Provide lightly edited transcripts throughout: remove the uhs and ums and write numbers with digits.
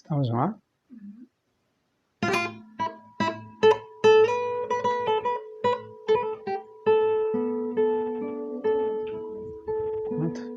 Estamos lá? Pronto.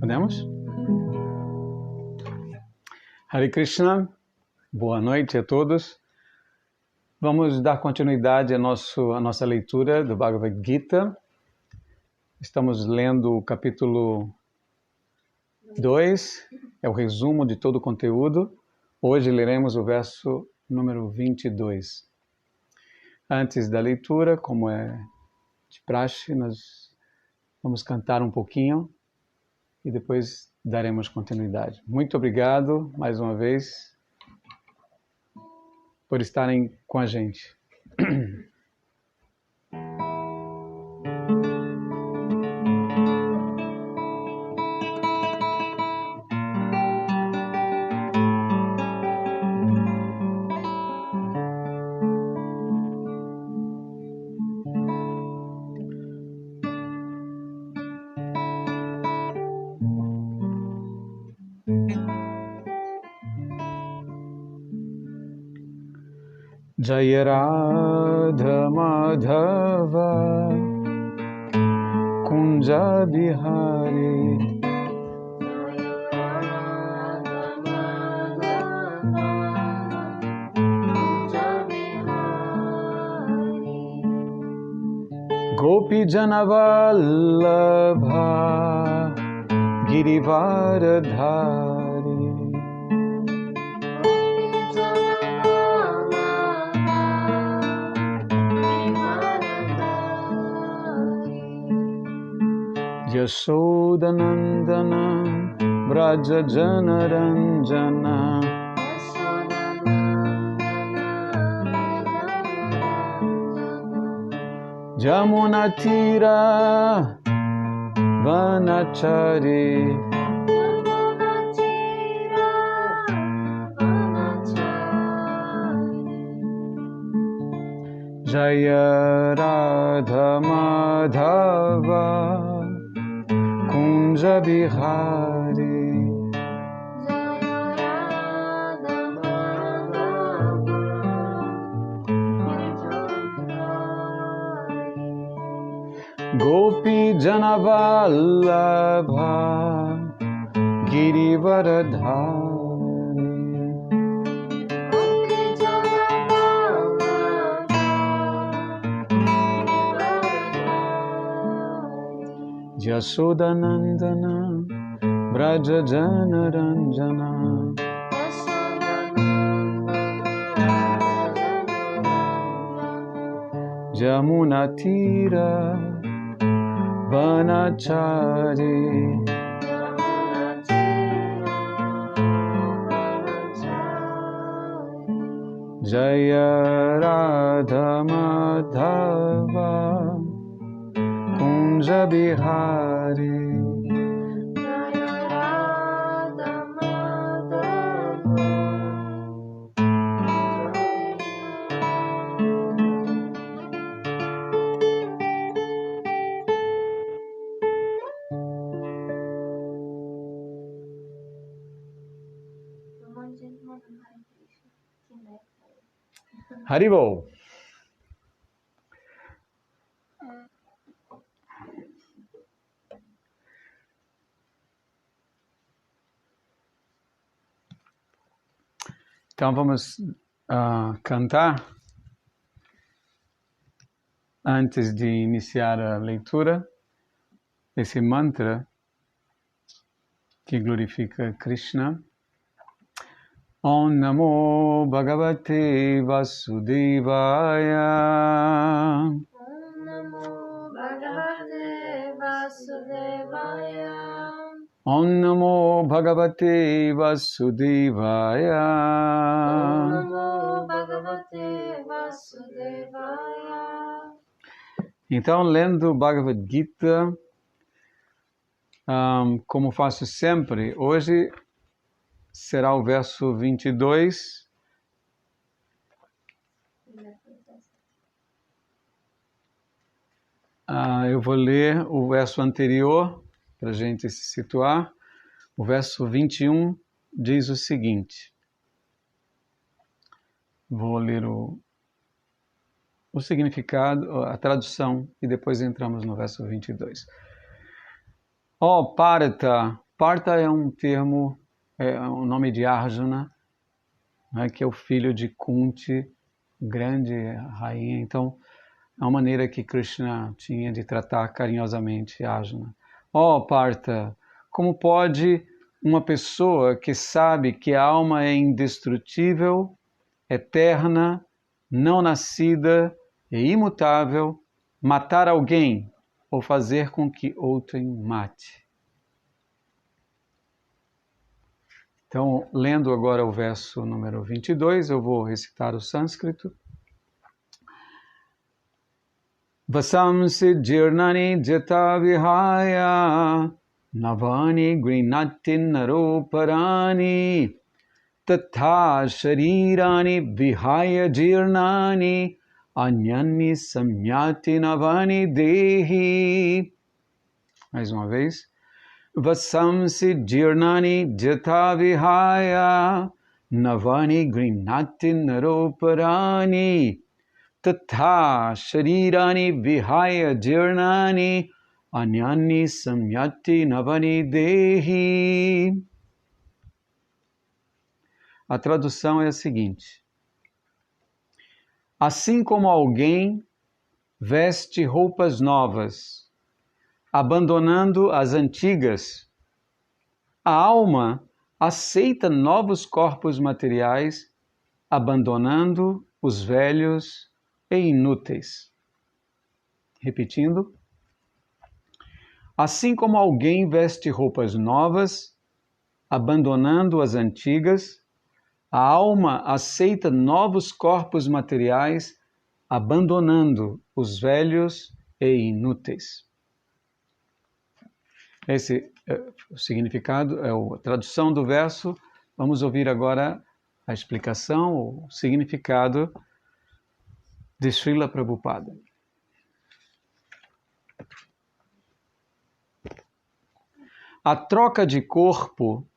Podemos? Hare Krishna, boa noite a todos. Vamos dar continuidade à nossa leitura do Bhagavad Gita. Estamos lendo o capítulo 2, é o resumo de todo o conteúdo. Hoje leremos o verso número 22. Antes da leitura, como é de praxe, nós vamos cantar um pouquinho e depois daremos continuidade. Muito obrigado, mais uma vez, por estarem com a gente. Jaya Radha Madhava Kunja Bihari Gopi Janavallabha Girivaradhari Yashodanandana Vraja Janaranjana Jamunatira Vanachari Jaya Radha Madhava Kunja Bihari Gopi Janavallabha Girivaradhari Yashodanandana Braja Janaranjana Jamunatira Vanachari Jaya Radha Madhava Kunja Bihari Haribol. Então vamos cantar antes de iniciar a leitura esse mantra que glorifica Krishna. Om Namo Bhagavate Vasudevaya. Om Namo Bhagavate Vasudevaya. Om Namo Bhagavate Vasudevaya. Om Namo Bhagavate Vasudevaya. Então, lendo Bhagavad Gita, como faço sempre, hoje será o verso 22. Eu vou ler o verso anterior, para a gente se situar. O verso 21 diz o seguinte. Vou ler o significado, a tradução, e depois entramos no verso 22. Ó Partha. Partha é um termo, é o nome de Arjuna, né, que é o filho de Kunti, grande rainha. Então, é uma maneira que Krishna tinha de tratar carinhosamente Arjuna. Ó Partha, como pode uma pessoa que sabe que a alma é indestrutível, eterna, não nascida e imutável, matar alguém ou fazer com que outrem mate? Então, lendo agora o verso número 22, eu vou recitar o sânscrito. Vasamsi jirnani jata vihaya navani grinati naroparani tatha sharirani vihaya jirnani anyani samyati navani dehi. Mais uma vez. Vasamsi jirnani jatha vihaya navani grinati naroparani tatha sharirani vihaya jirnani anyani samyati navani dehi. A tradução é a seguinte. Assim como alguém veste roupas novas, abandonando as antigas, a alma aceita novos corpos materiais, abandonando os velhos e inúteis. Repetindo. Assim como alguém veste roupas novas, abandonando as antigas, a alma aceita novos corpos materiais, abandonando os velhos e inúteis. Esse é o significado, é a tradução do verso. Vamos ouvir agora a explicação, o significado de Srila Prabhupada. A troca de corpo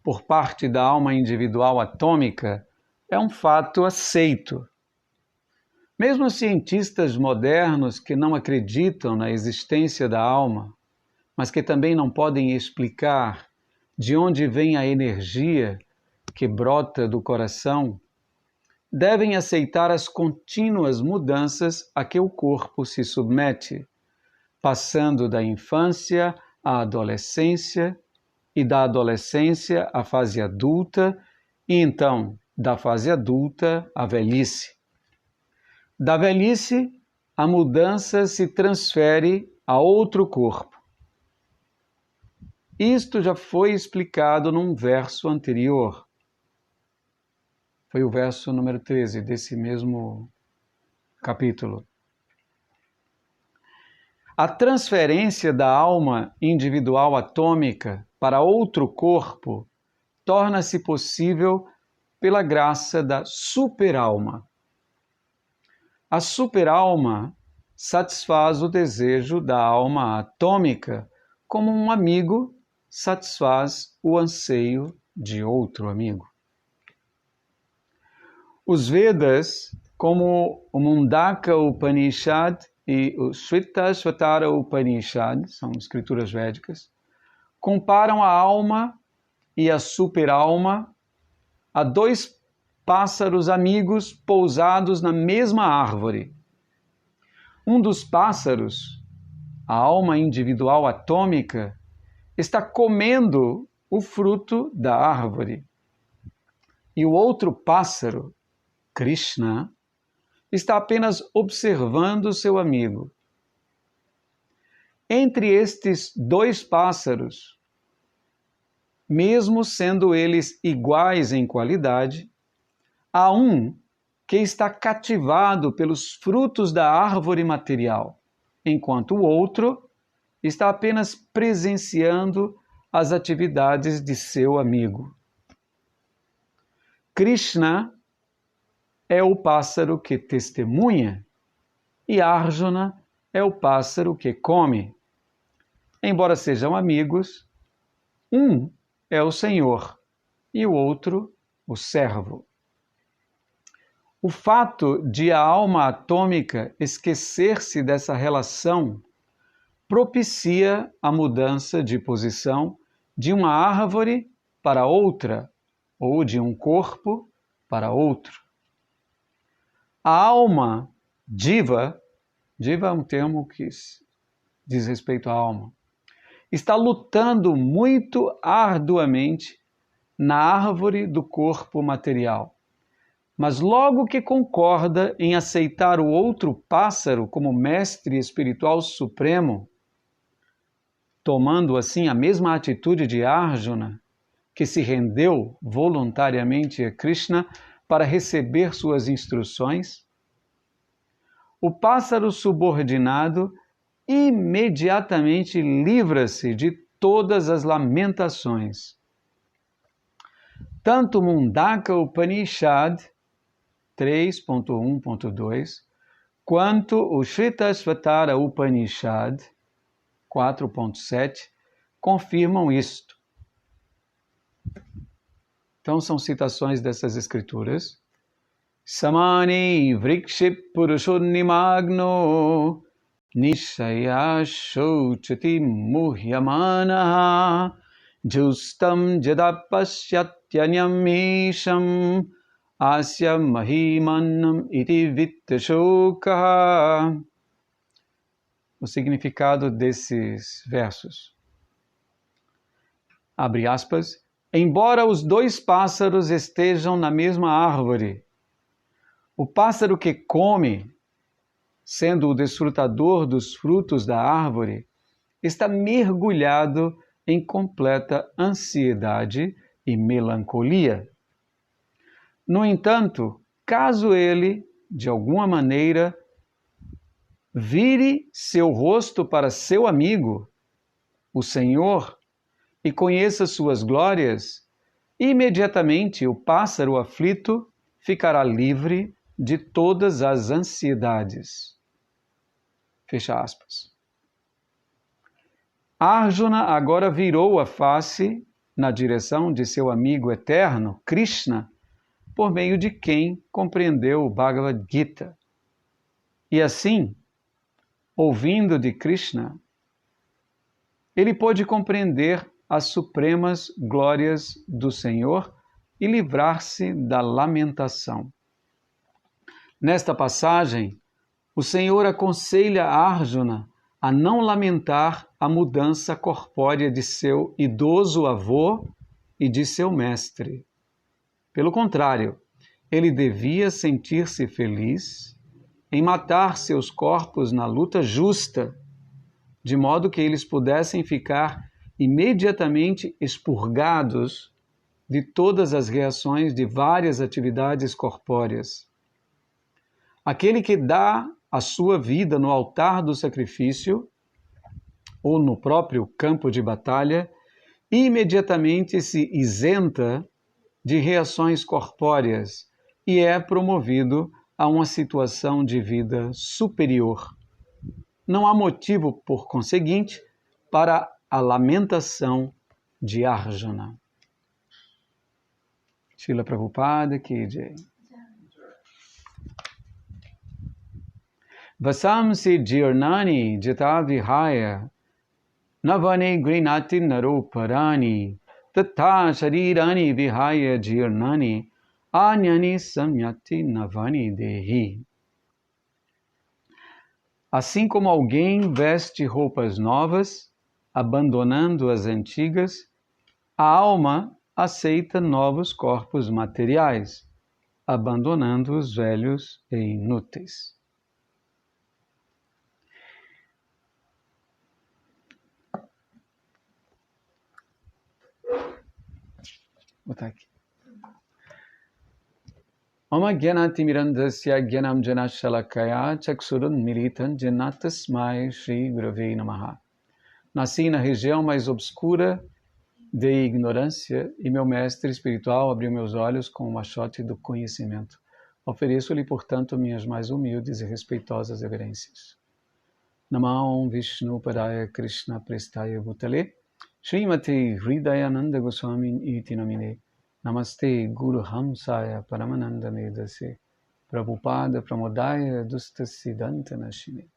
por parte da alma individual atômica é um fato aceito. Mesmo os cientistas modernos que não acreditam na existência da alma, mas que também não podem explicar de onde vem a energia que brota do coração, devem aceitar as contínuas mudanças a que o corpo se submete, passando da infância à adolescência, e da adolescência à fase adulta, e então da fase adulta à velhice. Da velhice, a mudança se transfere a outro corpo. Isto já foi explicado num verso anterior. Foi o verso número 13 desse mesmo capítulo. A transferência da alma individual atômica para outro corpo torna-se possível pela graça da superalma. A superalma satisfaz o desejo da alma atômica, como um amigo satisfaz o anseio de outro amigo. Os Vedas, como o Mundaka Upanishad e o Shvetashvatara Upanishad, são escrituras védicas, comparam a alma e a superalma a dois pássaros amigos pousados na mesma árvore. Um dos pássaros, a alma individual atômica, está comendo o fruto da árvore. E o outro pássaro, Krishna, está apenas observando seu amigo. Entre estes dois pássaros, mesmo sendo eles iguais em qualidade, há um que está cativado pelos frutos da árvore material, enquanto o outro está apenas presenciando as atividades de seu amigo. Krishna é o pássaro que testemunha e Arjuna é o pássaro que come. Embora sejam amigos, um é o Senhor e o outro o servo. O fato de a alma atômica esquecer-se dessa relação propicia a mudança de posição de uma árvore para outra ou de um corpo para outro. A alma Jiva é um termo que diz respeito à alma, está lutando muito arduamente na árvore do corpo material. Mas logo que concorda em aceitar o outro pássaro como mestre espiritual supremo, tomando assim a mesma atitude de Arjuna, que se rendeu voluntariamente a Krishna para receber suas instruções, o pássaro subordinado imediatamente livra-se de todas as lamentações. Tanto Mundaka Upanishad 3.1.2 quanto o Shvetashvatara Upanishad 4.7 confirmam isto. Então são citações dessas escrituras. Samani vrikship purushonnimagno nishaya shouchati muhyamanaha justam jadapasyatyanamisham asya mahimanam iti vittashokaha. O significado desses versos. Abre aspas. Embora os dois pássaros estejam na mesma árvore, o pássaro que come, sendo o desfrutador dos frutos da árvore, está mergulhado em completa ansiedade e melancolia. No entanto, caso ele, de alguma maneira, vire seu rosto para seu amigo, o Senhor, e conheça suas glórias, imediatamente o pássaro aflito ficará livre de todas as ansiedades. Fecha aspas. Arjuna agora virou a face na direção de seu amigo eterno, Krishna, por meio de quem compreendeu o Bhagavad Gita. E assim, ouvindo de Krishna, ele pôde compreender as supremas glórias do Senhor e livrar-se da lamentação. Nesta passagem, o Senhor aconselha Arjuna a não lamentar a mudança corpórea de seu idoso avô e de seu mestre. Pelo contrário, ele devia sentir-se feliz em matar seus corpos na luta justa, de modo que eles pudessem ficar imediatamente expurgados de todas as reações de várias atividades corpóreas. Aquele que dá a sua vida no altar do sacrifício ou no próprio campo de batalha, imediatamente se isenta de reações corpóreas e é promovido a uma situação de vida superior. Não há motivo, por conseguinte, para a lamentação de Arjuna. Srila Prabhupada Ki Jai. Vasamsi jirnani jita vihaya navane grinati naroparani tatha sharirani vihaya jirnani anyani samyati navani dehi. Assim como alguém veste roupas novas, abandonando as antigas, a alma aceita novos corpos materiais, abandonando os velhos e inúteis. Vou botar aqui. Oma gyanati mirandasya gyanam janashalakaya chaksurun militan janatasmai shri gurave namaha. Nasci na região mais obscura de ignorância e meu mestre espiritual abriu meus olhos com o machote do conhecimento. Ofereço-lhe, portanto, minhas mais humildes e respeitosas reverências. Namah Vishnu Padaya Krishna Prestaya Bhutale Srimati Hridayananda Goswami Iti Namine Namaste Guru Hamsaya Paramananda Medase Prabhupada Pramodaya Dustasiddhanta Nashine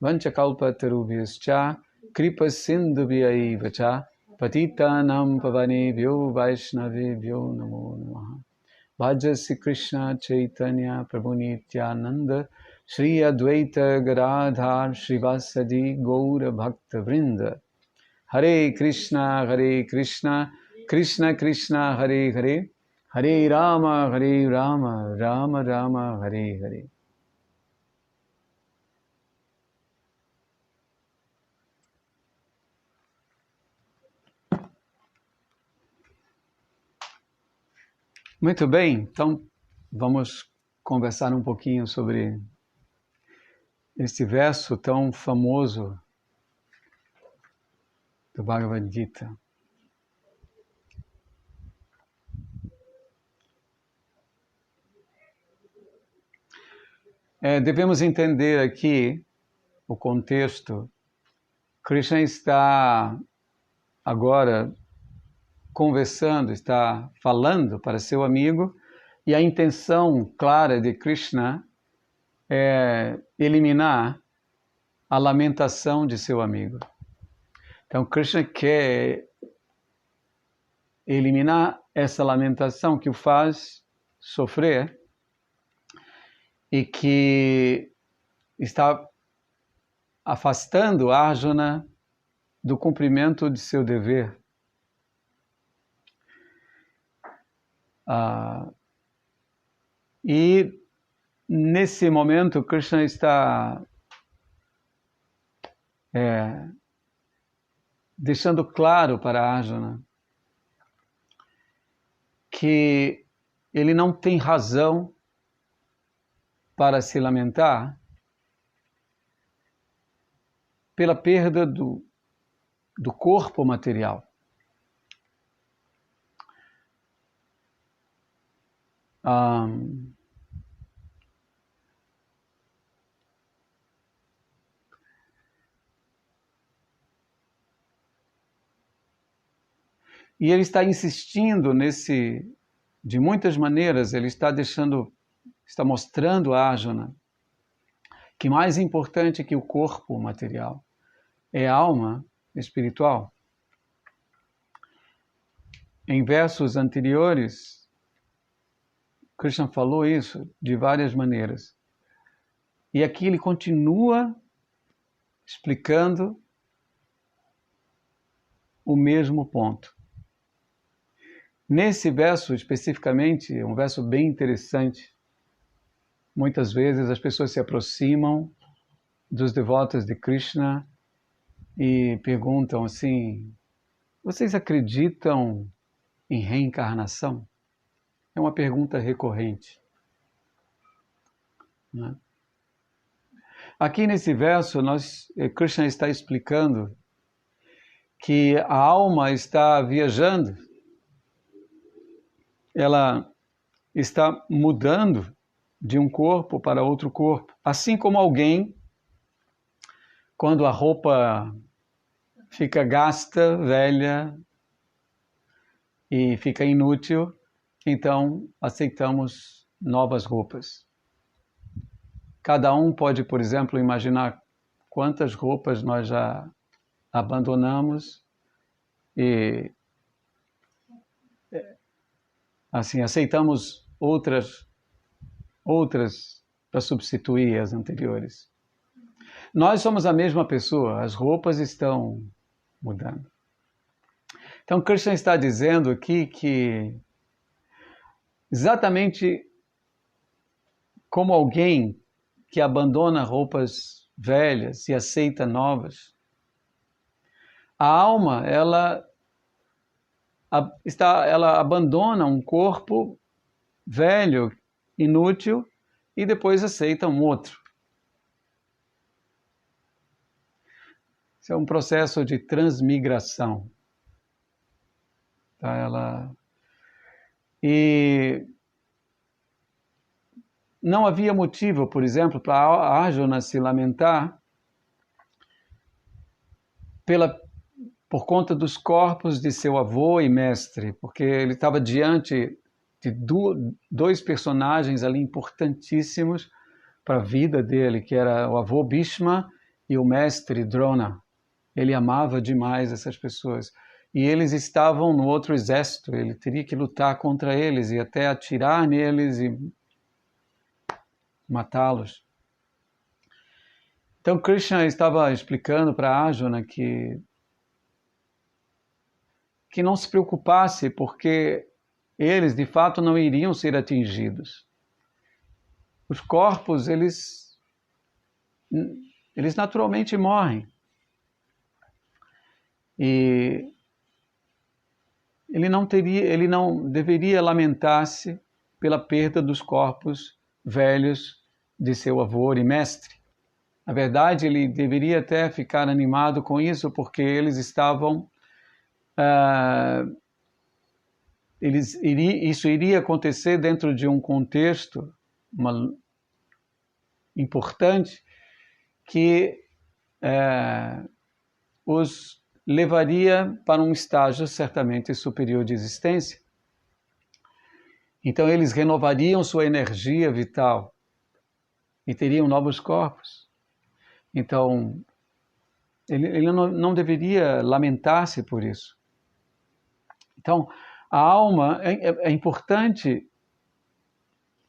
Vanchakalpa Tarubhyascha Kripa Sindhubhyaiva cha Patitanam Pavanebhyo Vaishnavebhyo Namo Namaha. Bhajasi Krishna Chaitanya Prabhu Nityananda Shri Advaita Gadadhar Shrivasadi Gaura Bhakta Vrinda. Hare Krishna, Krishna Krishna, Hare Hare, Hare Rama, Rama Rama, Hare Hare. Muito bem, então vamos conversar um pouquinho sobre este verso tão famoso do Bhagavad Gita. Devemos entender aqui o contexto. Krishna está agora conversando, está falando para seu amigo, e a intenção clara de Krishna é eliminar a lamentação de seu amigo. Então, Krishna quer eliminar essa lamentação que o faz sofrer e que está afastando Arjuna do cumprimento de seu dever. E nesse momento Krishna está deixando claro para Arjuna que ele não tem razão para se lamentar pela perda do corpo material. E ele está insistindo de muitas maneiras, ele está mostrando a Arjuna que mais importante que o corpo material é a alma espiritual. Em versos anteriores, Krishna falou isso de várias maneiras. E aqui ele continua explicando o mesmo ponto. Nesse verso especificamente, um verso bem interessante, muitas vezes as pessoas se aproximam dos devotos de Krishna e perguntam assim: vocês acreditam em reencarnação? É uma pergunta recorrente, né? Aqui nesse verso, Krishna está explicando que a alma está viajando, ela está mudando de um corpo para outro corpo. Assim como alguém, quando a roupa fica gasta, velha e fica inútil, então aceitamos novas roupas. Cada um pode, por exemplo, imaginar quantas roupas nós já abandonamos e assim aceitamos outras para substituir as anteriores. Nós somos a mesma pessoa, as roupas estão mudando. Então Krishna está dizendo aqui que exatamente como alguém que abandona roupas velhas e aceita novas, a alma, ela abandona um corpo velho, inútil, e depois aceita um outro. Isso é um processo de transmigração. Tá? E não havia motivo, por exemplo, para Arjuna se lamentar por conta dos corpos de seu avô e mestre, porque ele estava diante de dois personagens ali importantíssimos para a vida dele, que era o avô Bhishma e o mestre Drona. Ele amava demais essas pessoas. E eles estavam no outro exército, ele teria que lutar contra eles e até atirar neles e matá-los. Então Krishna estava explicando para Arjuna que não se preocupasse, porque eles de fato não iriam ser atingidos. Os corpos, eles naturalmente morrem. E ele não deveria lamentar-se pela perda dos corpos velhos de seu avô e mestre. Na verdade, ele deveria até ficar animado com isso, porque eles estavam... isso iria acontecer dentro de um contexto importante que os levaria para um estágio certamente superior de existência. Então eles renovariam sua energia vital e teriam novos corpos. Então ele não deveria lamentar-se por isso. Então a alma, é importante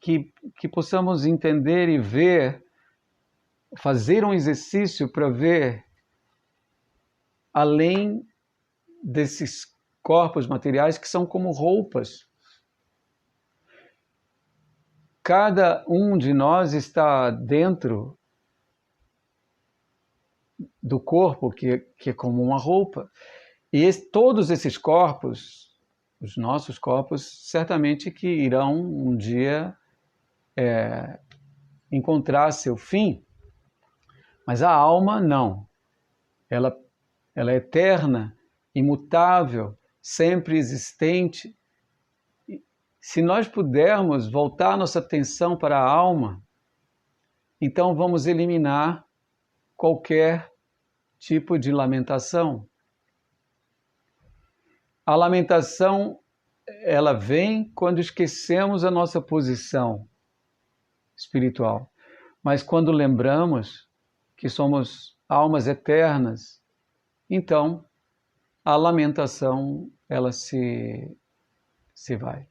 que possamos entender e ver, fazer um exercício para ver além desses corpos materiais que são como roupas. Cada um de nós está dentro do corpo que é como uma roupa. E todos esses corpos, os nossos corpos, certamente que irão um dia encontrar seu fim. Mas a alma não. Ela é eterna, imutável, sempre existente. Se nós pudermos voltar nossa atenção para a alma, então vamos eliminar qualquer tipo de lamentação. A lamentação, ela vem quando esquecemos a nossa posição espiritual. Mas quando lembramos que somos almas eternas, então a lamentação, ela se vai.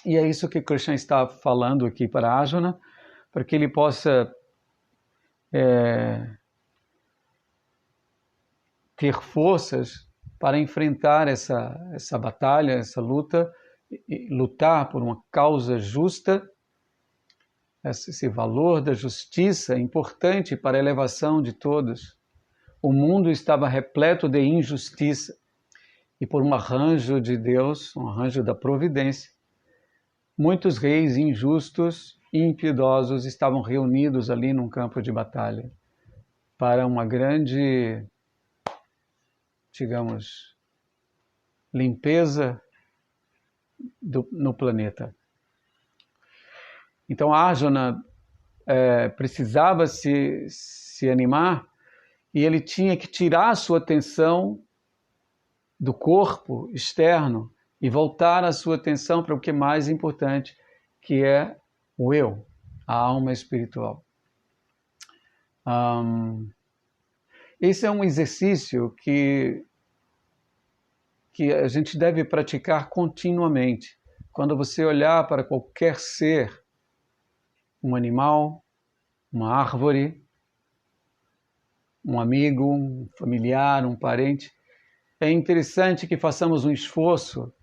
E é isso que Krishna está falando aqui para Arjuna, para que ele possa ter forças para enfrentar essa batalha, essa luta, e lutar por uma causa justa. Esse valor da justiça é importante para a elevação de todos. O mundo estava repleto de injustiça e por um arranjo de Deus, um arranjo da providência, muitos reis injustos e impiedosos estavam reunidos ali num campo de batalha para uma grande, digamos, limpeza no planeta. Então Arjuna precisava se animar e ele tinha que tirar a sua atenção do corpo externo e voltar a sua atenção para o que é mais importante, que é o eu, a alma espiritual. Esse é um exercício que a gente deve praticar continuamente. Quando você olhar para qualquer ser, um animal, uma árvore, um amigo, um familiar, um parente, é interessante que façamos um esforço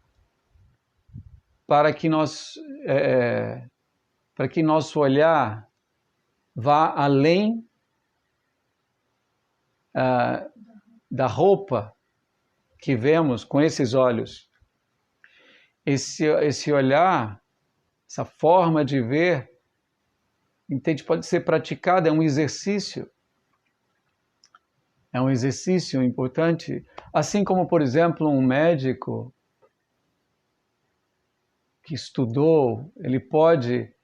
para que nosso olhar vá além da roupa que vemos com esses olhos. Esse olhar, essa forma de ver, entende, pode ser praticada, é um exercício. É um exercício importante. Assim como, por exemplo, um médico que estudou, ele pode,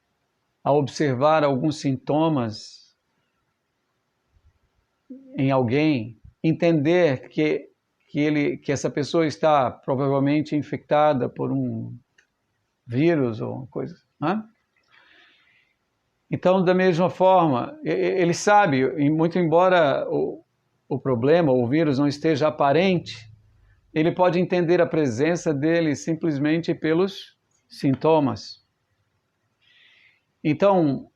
ao observar alguns sintomas em alguém, entender que essa pessoa está provavelmente infectada por um vírus ou uma coisa, né? Então, da mesma forma, ele sabe, muito embora o problema, o vírus não esteja aparente, ele pode entender a presença dele simplesmente pelos sintomas. Então,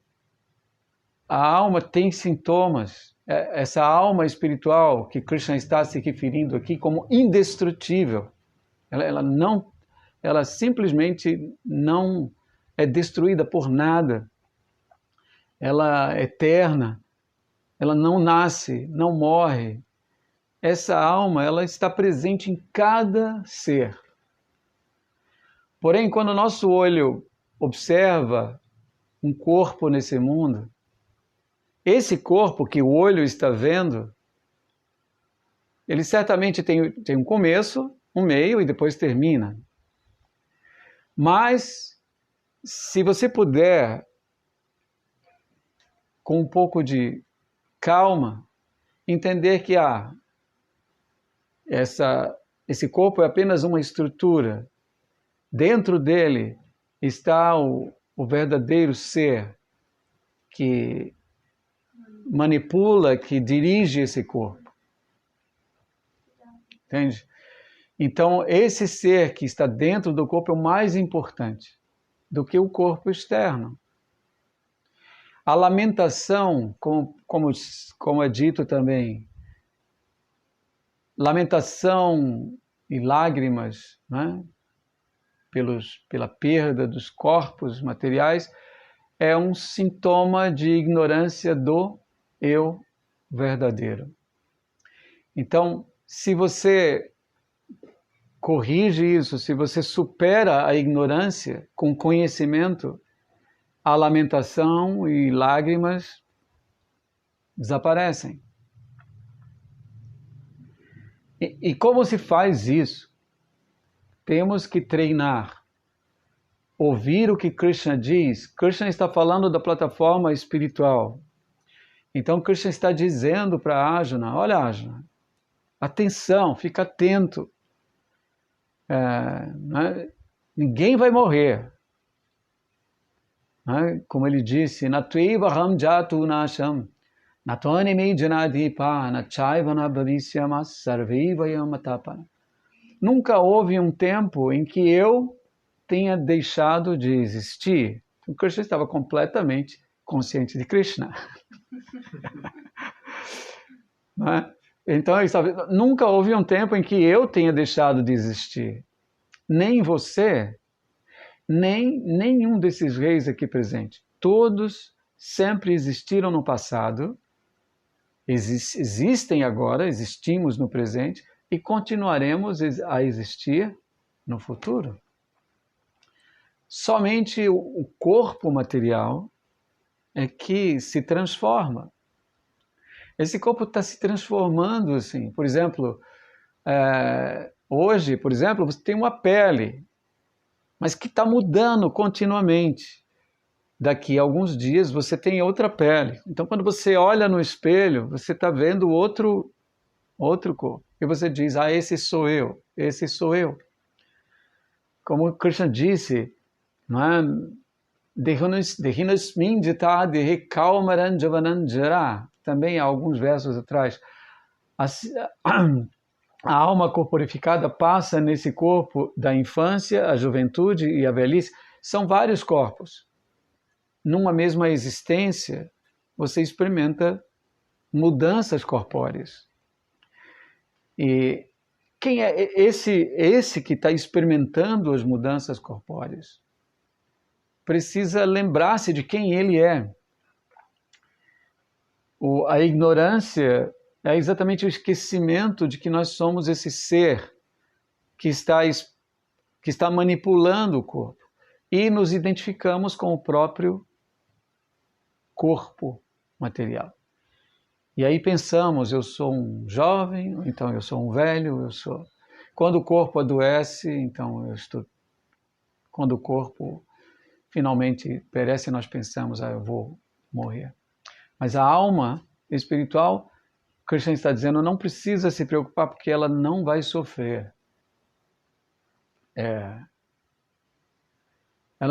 a alma tem sintomas. Essa alma espiritual que Krishna está se referindo aqui como indestrutível, ela simplesmente não é destruída por nada. Ela é eterna, ela não nasce, não morre. Essa alma, ela está presente em cada ser. Porém, quando o nosso olho observa um corpo nesse mundo, esse corpo que o olho está vendo, ele certamente tem um começo, um meio e depois termina. Mas, se você puder, com um pouco de calma, entender que esse corpo é apenas uma estrutura. Dentro dele está o verdadeiro ser que manipula, que dirige esse corpo. Entende? Então, esse ser que está dentro do corpo é o mais importante do que o corpo externo. A lamentação, como é dito também, lamentação e lágrimas, né, pela perda dos corpos materiais, é um sintoma de ignorância do eu verdadeiro. Então, se você corrige isso, se você supera a ignorância com conhecimento, a lamentação e lágrimas desaparecem. E como se faz isso? Temos que treinar. Ouvir o que Krishna diz. Krishna está falando da plataforma espiritual. Então Krishna está dizendo para Arjuna, olha Arjuna, atenção, fica atento. Ninguém vai morrer. Como ele disse, Natveva Ram Jatu Nasham, Natonimi Janadipa, Nachaivana Bhavisyama Sarveva Yamatapana. Nunca houve um tempo em que eu tenha deixado de existir. O Krishna estava completamente consciente de Krishna. Não é? Então, nunca houve um tempo em que eu tenha deixado de existir. Nem você, nem nenhum desses reis aqui presentes. Todos sempre existiram no passado, existem agora, existimos no presente e continuaremos a existir no futuro. Somente o corpo material é que se transforma. Esse corpo está se transformando, assim. Por exemplo, hoje, por exemplo, você tem uma pele, mas que está mudando continuamente. Daqui a alguns dias você tem outra pele. Então, quando você olha no espelho, você está vendo outro corpo. E você diz, esse sou eu, esse sou eu. Como Krishna disse, não é? Também há alguns versos atrás. A alma corporificada passa nesse corpo da infância, a juventude e a velhice. São vários corpos. Numa mesma existência, você experimenta mudanças corpóreas. E quem é esse que está experimentando as mudanças corpóreas? Precisa lembrar-se de quem ele é. A ignorância é exatamente o esquecimento de que nós somos esse ser que está manipulando o corpo. E nos identificamos com o próprio corpo material. E aí pensamos, eu sou um jovem, então eu sou um velho, Quando o corpo adoece, então eu estou... Quando o corpo finalmente perece, nós pensamos, eu vou morrer. Mas a alma espiritual, Krishna está dizendo, não precisa se preocupar porque ela não vai sofrer. Ela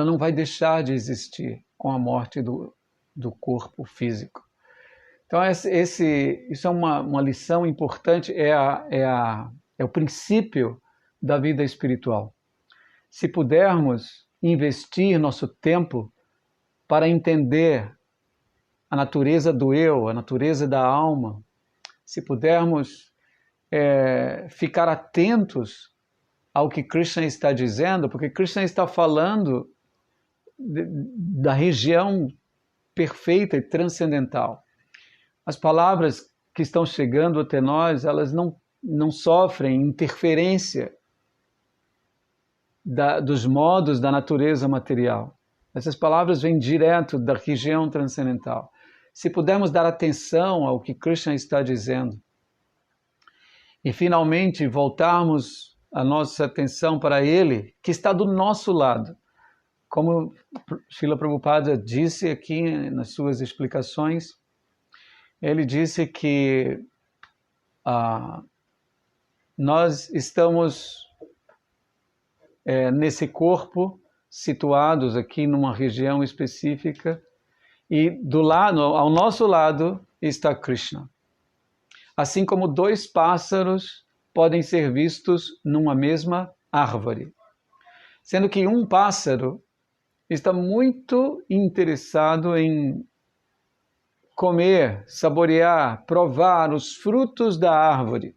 não vai deixar de existir com a morte do corpo físico. Então, isso é uma lição importante, é o princípio da vida espiritual. Se pudermos investir nosso tempo para entender a natureza do eu, a natureza da alma, se pudermos ficar atentos ao que Krishna está dizendo, porque Krishna está falando da região perfeita e transcendental. As palavras que estão chegando até nós, elas não sofrem interferência dos modos da natureza material. Essas palavras vêm direto da região transcendental. Se pudermos dar atenção ao que Krishna está dizendo e finalmente voltarmos a nossa atenção para Ele, que está do nosso lado, como Srila Prabhupada disse aqui nas suas explicações, ele disse que nós estamos nesse corpo, situados aqui numa região específica, e ao nosso lado está Krishna. Assim como dois pássaros podem ser vistos numa mesma árvore. Sendo que um pássaro está muito interessado em comer, saborear, provar os frutos da árvore,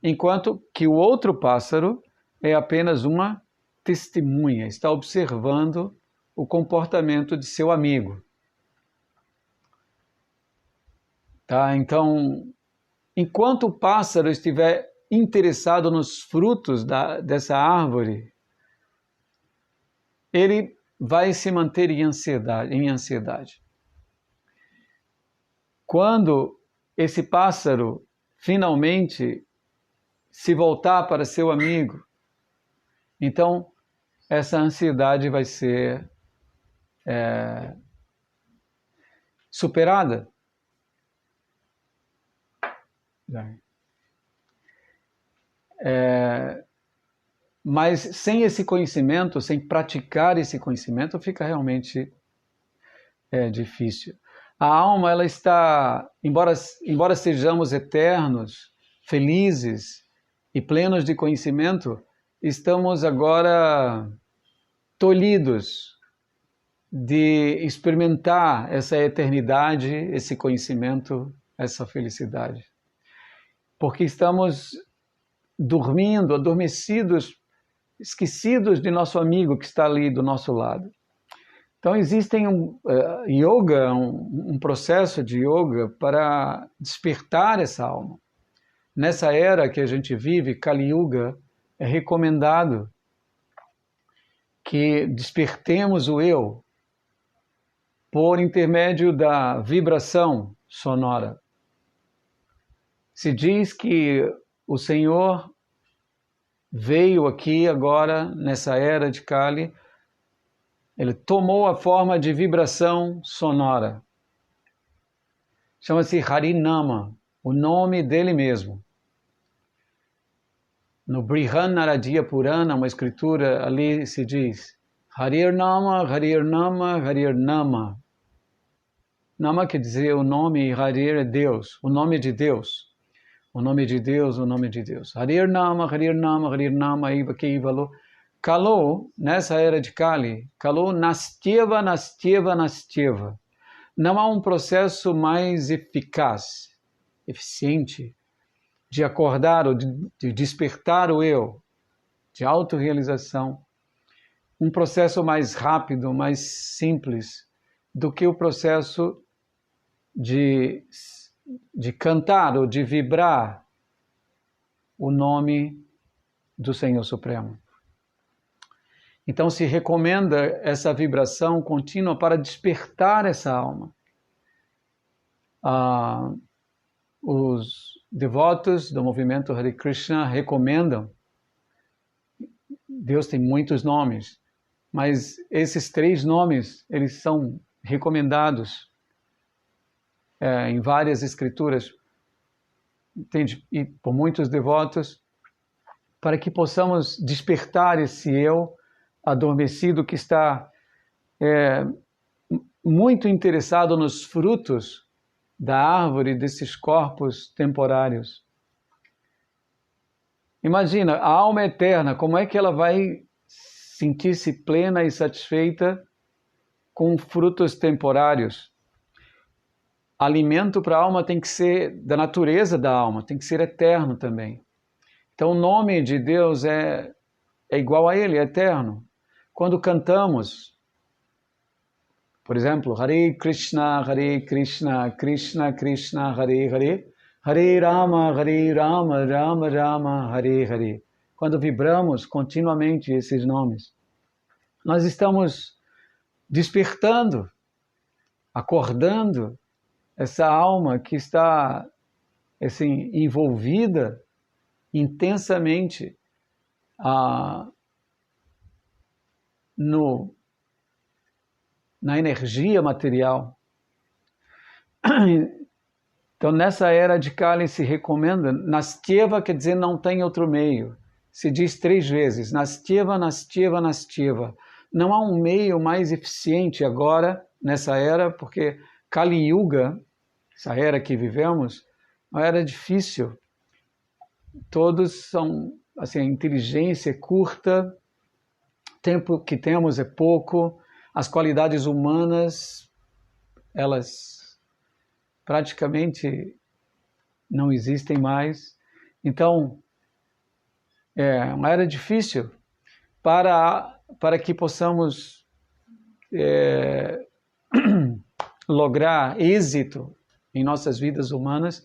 enquanto que o outro pássaro é apenas uma testemunha, está observando o comportamento de seu amigo. Tá? Então, enquanto o pássaro estiver interessado nos frutos dessa árvore, ele vai se manter em ansiedade. Quando esse pássaro finalmente se voltar para seu amigo, então essa ansiedade vai ser superada. Mas sem esse conhecimento, sem praticar esse conhecimento, fica realmente difícil. A alma, ela está, embora sejamos eternos, felizes e plenos de conhecimento, estamos agora tolhidos de experimentar essa eternidade, esse conhecimento, essa felicidade. Porque estamos dormindo, adormecidos, esquecidos de nosso amigo que está ali do nosso lado. Então existem um processo de yoga para despertar essa alma. Nessa era que a gente vive, Kali Yuga, é recomendado que despertemos o eu por intermédio da vibração sonora. Se diz que o Senhor veio aqui agora, nessa era de Kali, ele tomou a forma de vibração sonora. Chama-se Harinama, o nome dele mesmo. No Brihanaradiya Purana, uma escritura, ali se diz Harirnama, Harirnama, Harirnama. Nama quer dizer o nome, e Harir é Deus, o nome de Deus. O nome de Deus, o nome de Deus. Harirnama, Harirnama, Harirnama, Iva Keivalo. Kalou, nessa era de Kali, Kalou Nastyeva, Nastyeva, Nastyeva. Não há um processo mais eficaz, eficiente, de acordar ou de despertar o eu, de autorrealização. Um processo mais rápido, mais simples, do que o processo de cantar ou de vibrar o nome do Senhor Supremo. Então se recomenda essa vibração contínua para despertar essa alma. Os devotos do movimento Hare Krishna recomendam, Deus tem muitos nomes, mas esses 3 nomes, eles são recomendados em várias escrituras, entende? E por muitos devotos, para que possamos despertar esse eu adormecido que está muito interessado nos frutos da árvore desses corpos temporários. Imagina, a alma eterna, como é que ela vai sentir-se plena e satisfeita com frutos temporários? Alimento para a alma tem que ser da natureza da alma, tem que ser eterno também. Então o nome de Deus é igual a Ele, é eterno. Quando cantamos, por exemplo, Hare Krishna, Krishna Krishna, Hare Hare, Hare Rama, Rama Rama, Hare Hare. Quando vibramos continuamente esses nomes, nós estamos despertando, acordando essa alma que está assim, envolvida intensamente na energia material. Então, nessa era de Kali se recomenda, Nastyeva quer dizer não tem outro meio. Se diz 3 vezes, Nastyeva, Nastyeva, Nastyeva. Não há um meio mais eficiente agora, nessa era, porque Kali Yuga, essa era que vivemos, é uma era difícil. Todos são, assim, a inteligência é curta, o tempo que temos é pouco, as qualidades humanas, elas praticamente não existem mais. Então, é uma era difícil para que possamos lograr êxito em nossas vidas humanas.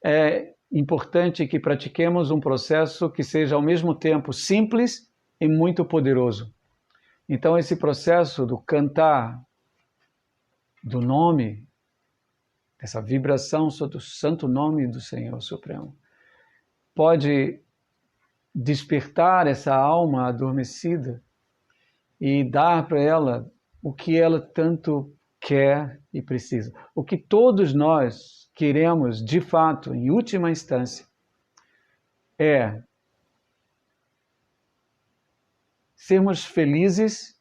É importante que pratiquemos um processo que seja ao mesmo tempo simples e muito poderoso. Então esse processo do cantar do nome, essa vibração sobre o santo nome do Senhor Supremo, pode despertar essa alma adormecida e dar para ela o que ela tanto quer e precisa. O que todos nós queremos, de fato, em última instância, é sermos felizes,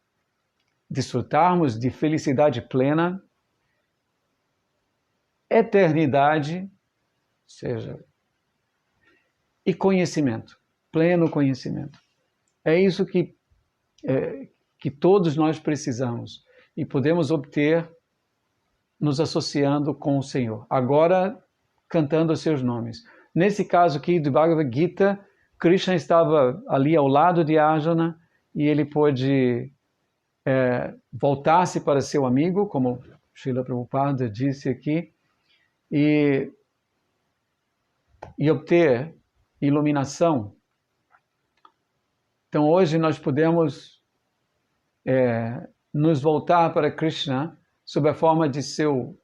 desfrutarmos de felicidade plena, eternidade, ou seja, e conhecimento, pleno conhecimento. É isso que todos nós precisamos. e podemos obter nos associando com o Senhor. Agora, cantando os seus nomes. Nesse caso aqui do Bhagavad Gita, Krishna estava ali ao lado de Arjuna e ele pôde voltar-se para seu amigo, como Srila Prabhupada disse aqui, e obter iluminação. Então hoje nós podemos nos voltar para Krishna sob a forma de seu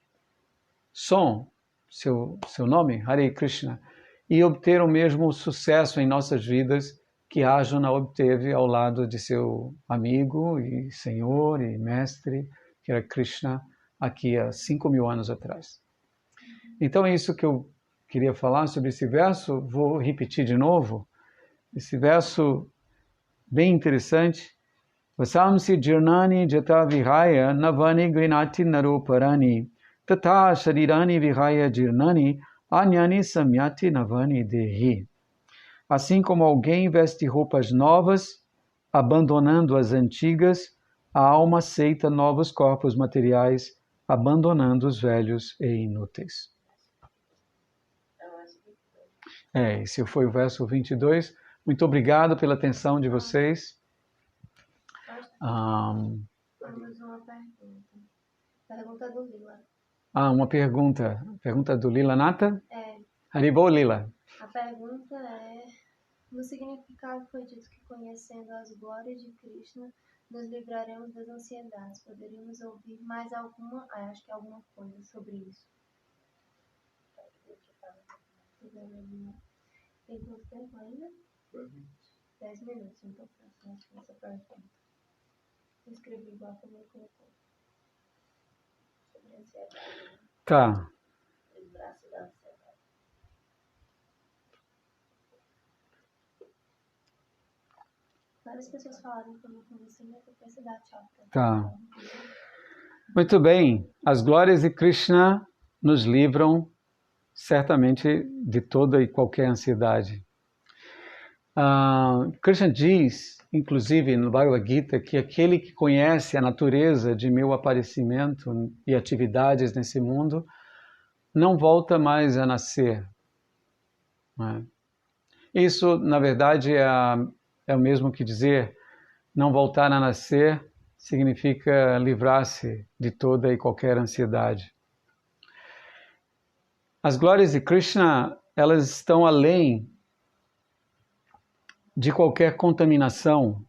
som, seu nome, Hare Krishna, e obter o mesmo sucesso em nossas vidas que Arjuna obteve ao lado de seu amigo e senhor e mestre, que era Krishna, aqui há 5.000 anos atrás. Então é isso que eu queria falar sobre esse verso. Vou repetir de novo. Esse verso bem interessante. Vasamsi jirnani jata vihaya navani grinati naruparani tata sharirani vihaya jirnani anyani samyati navani dehi. Assim como alguém veste roupas novas, abandonando as antigas, a alma aceita novos corpos materiais, abandonando os velhos e inúteis. Esse foi o verso 22. Muito obrigado pela atenção de vocês. Temos uma pergunta. Pergunta do Lila. Uma pergunta. Pergunta do Lila Nata? Haribol, Lila. A pergunta é: no significado foi dito que conhecendo as glórias de Krishna, nos livraremos das ansiedades. Poderíamos ouvir mais alguma, acho que alguma coisa sobre isso. Tem quanto tempo ainda? 10 minutos, então, para essa pergunta. Eu escrevi igual como ele colocou. Sobre a ansiedade. Tá. Livrar-se da ansiedade. Várias pessoas falaram que eu não conheci, mas eu pensei dar tchau. Tá. Muito bem. As glórias de Krishna nos livram certamente de toda e qualquer ansiedade. Krishna diz, inclusive no Bhagavad Gita, que aquele que conhece a natureza de meu aparecimento e atividades nesse mundo não volta mais a nascer. Né? Isso, na verdade, é o mesmo que dizer não voltar a nascer significa livrar-se de toda e qualquer ansiedade. As glórias de Krishna, elas estão além de qualquer contaminação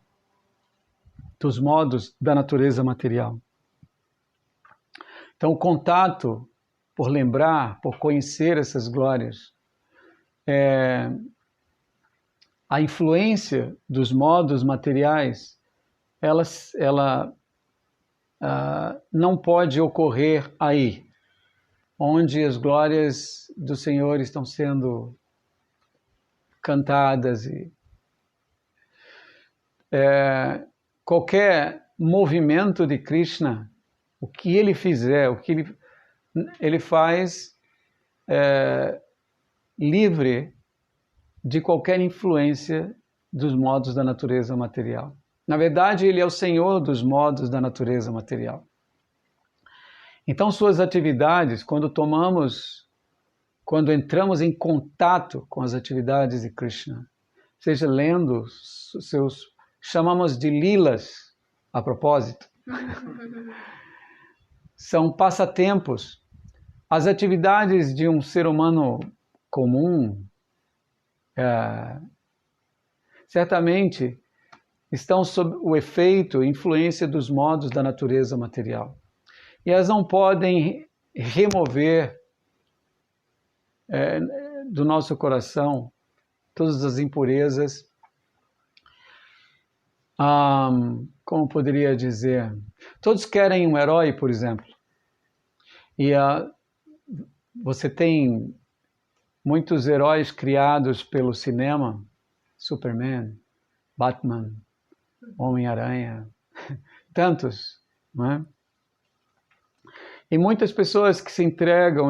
dos modos da natureza material. Então, o contato, por lembrar, por conhecer essas glórias, a influência dos modos materiais, ela não pode ocorrer aí, onde as glórias do Senhor estão sendo cantadas e qualquer movimento de Krishna, o que ele fizer, o que ele faz livre de qualquer influência dos modos da natureza material. Na verdade, ele é o Senhor dos modos da natureza material. Então, suas atividades, quando entramos em contato com as atividades de Krishna, seja lendo chamamos de lilas, a propósito, são passatempos. As atividades de um ser humano comum, certamente, estão sob o efeito e influência dos modos da natureza material. E elas não podem remover do nosso coração todas as impurezas. Como poderia dizer? Todos querem um herói, por exemplo. E você tem muitos heróis criados pelo cinema, Superman, Batman, Homem-Aranha, tantos, não é? E muitas pessoas que se entregam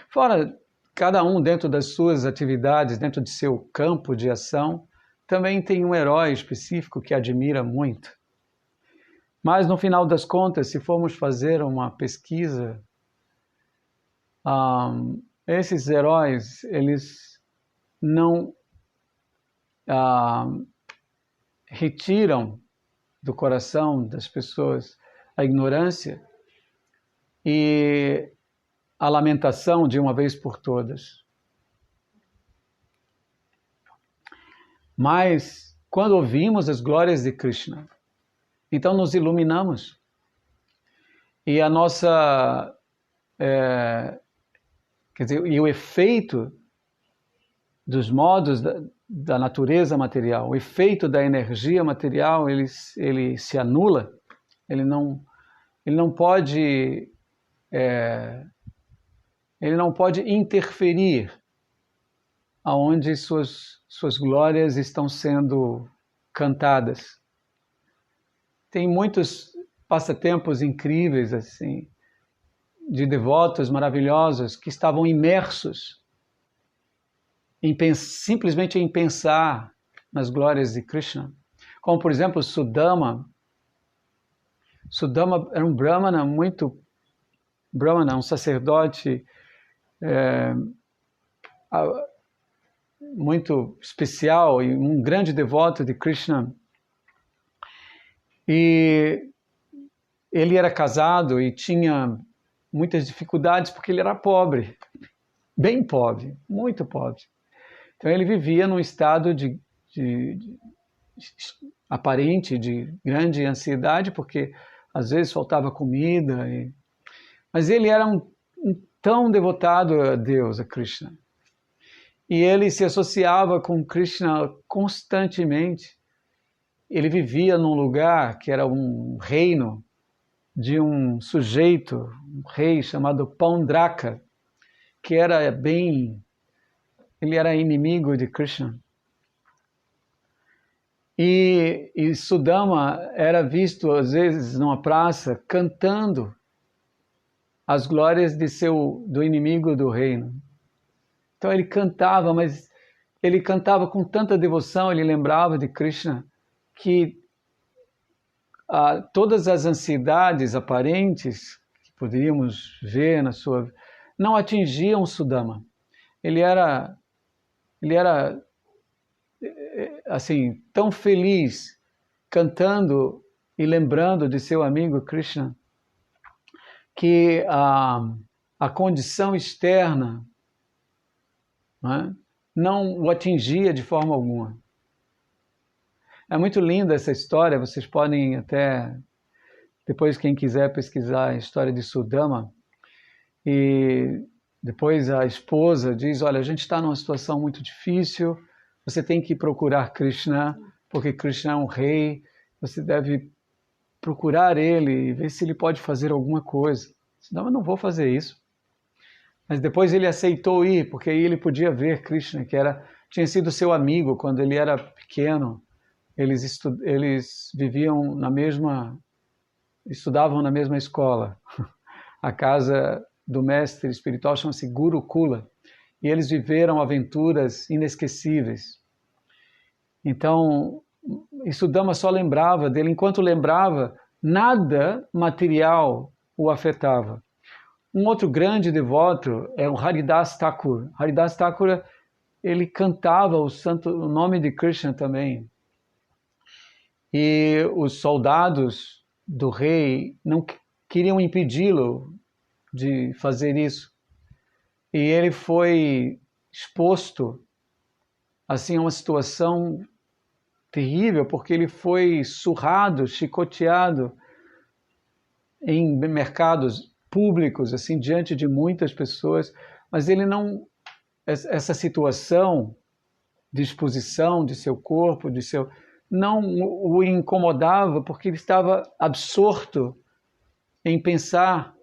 fora cada um dentro das suas atividades, dentro de seu campo de ação, também tem um herói específico que admira muito. Mas, no final das contas, se formos fazer uma pesquisa, esses heróis, eles não retiram do coração das pessoas a ignorância e a lamentação de uma vez por todas. Mas, quando ouvimos as glórias de Krishna, então nos iluminamos. E a nossa... quer dizer, e o efeito dos modos da natureza material, o efeito da energia material, ele se anula, ele não pode interferir aonde suas glórias estão sendo cantadas. Tem muitos passatempos incríveis, assim, de devotos maravilhosos que estavam imersos simplesmente em pensar nas glórias de Krishna. Como, por exemplo, Sudama. Sudama era um brahmana, um sacerdote muito especial e um grande devoto de Krishna. E ele era casado e tinha muitas dificuldades porque ele era pobre, bem pobre, muito pobre. Então ele vivia num estado aparente de grande ansiedade, porque às vezes faltava comida. Mas ele era um tão devotado a Deus, a Krishna. E ele se associava com Krishna constantemente. Ele vivia num lugar que era um reino de um sujeito, um rei chamado Paundraka, que ele era inimigo de Krishna. E Sudama era visto, às vezes, numa praça, cantando as glórias do inimigo do reino. Então ele cantava, mas ele cantava com tanta devoção, ele lembrava de Krishna, que todas as ansiedades aparentes que poderíamos ver na sua vida não atingiam Sudama. Ele era assim, tão feliz cantando e lembrando de seu amigo Krishna, que a condição externa não o atingia de forma alguma. É muito linda essa história, vocês podem até, depois quem quiser pesquisar a história de Sudama, e depois a esposa diz, olha, a gente está numa situação muito difícil, você tem que procurar Krishna, porque Krishna é um rei, você deve procurar ele e ver se ele pode fazer alguma coisa. Senão eu não vou fazer isso. Mas depois ele aceitou ir, porque aí ele podia ver Krishna, que tinha sido seu amigo quando ele era pequeno. Eles viviam estudavam na mesma escola. A casa do mestre espiritual chama-se Gurukula. E eles viveram aventuras inesquecíveis. Então, Sudama só lembrava dele. Enquanto lembrava, nada material o afetava. Um outro grande devoto é o Haridas Thakur. Haridas Thakur, ele cantava o nome de Krishna também. E os soldados do rei não queriam impedi-lo de fazer isso. E ele foi exposto assim, a uma situação terrível, porque ele foi surrado, chicoteado em mercados públicos, assim, diante de muitas pessoas, mas ele não... Essa situação de exposição de seu corpo, não o incomodava, porque ele estava absorto em pensar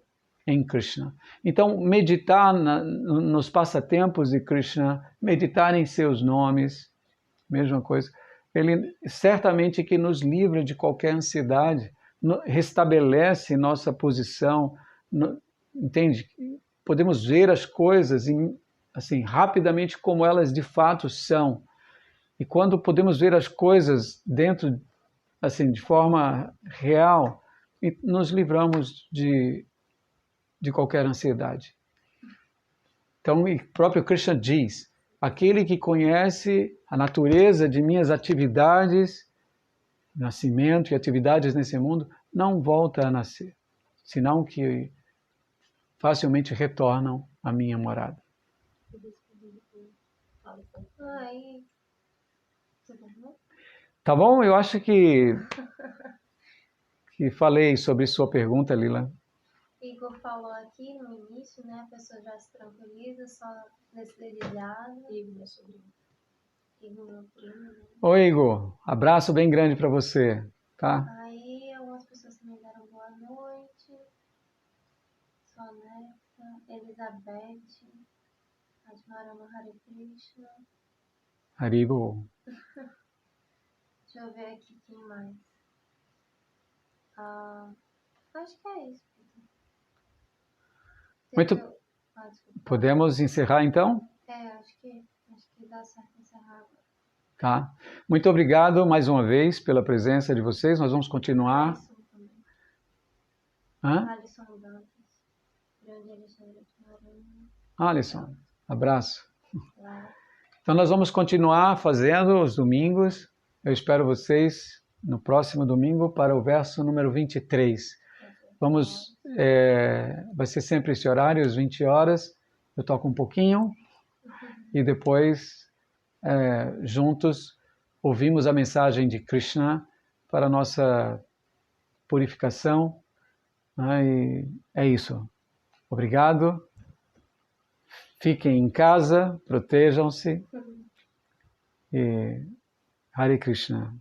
em Krishna. Então, meditar nos passatempos de Krishna, meditar em seus nomes, mesma coisa, ele certamente que nos livra de qualquer ansiedade, restabelece nossa posição, entende? Podemos ver as coisas assim, rapidamente como elas de fato são. E quando podemos ver as coisas dentro, assim, de forma real, e nos livramos de qualquer ansiedade. Então, o próprio Krishna diz, aquele que conhece a natureza de minhas atividades, nascimento e atividades nesse mundo, não volta a nascer, senão que facilmente retornam à minha morada. Ai, tudo bom? Tá bom? Eu acho que falei sobre sua pergunta, Lila. Igor falou aqui no início, né? A pessoa já se tranquiliza, só anestesiada. Igor, meu sobrinho. Igor, meu primo, né? Oi, Igor. Abraço bem grande para você, tá? Aí, algumas pessoas também deram boa noite. Soneta, Elizabeth, Admarama Hare Krishna. Haribo. Deixa eu ver aqui quem mais. Acho que é isso. Muito. Desculpa. Podemos encerrar então? Acho que dá certo encerrar agora. Tá. Muito obrigado mais uma vez pela presença de vocês. Nós vamos continuar. Alisson também. Hã? Alisson Dantas. Grande Alexandre Marano. Alisson, abraço. Claro. Então nós vamos continuar fazendo os domingos. Eu espero vocês no próximo domingo para o verso número 23. Vamos, vai ser sempre esse horário, às 20 horas. Eu toco um pouquinho e depois, juntos, ouvimos a mensagem de Krishna para a nossa purificação. E é isso. Obrigado. Fiquem em casa, protejam-se. E Hare Krishna.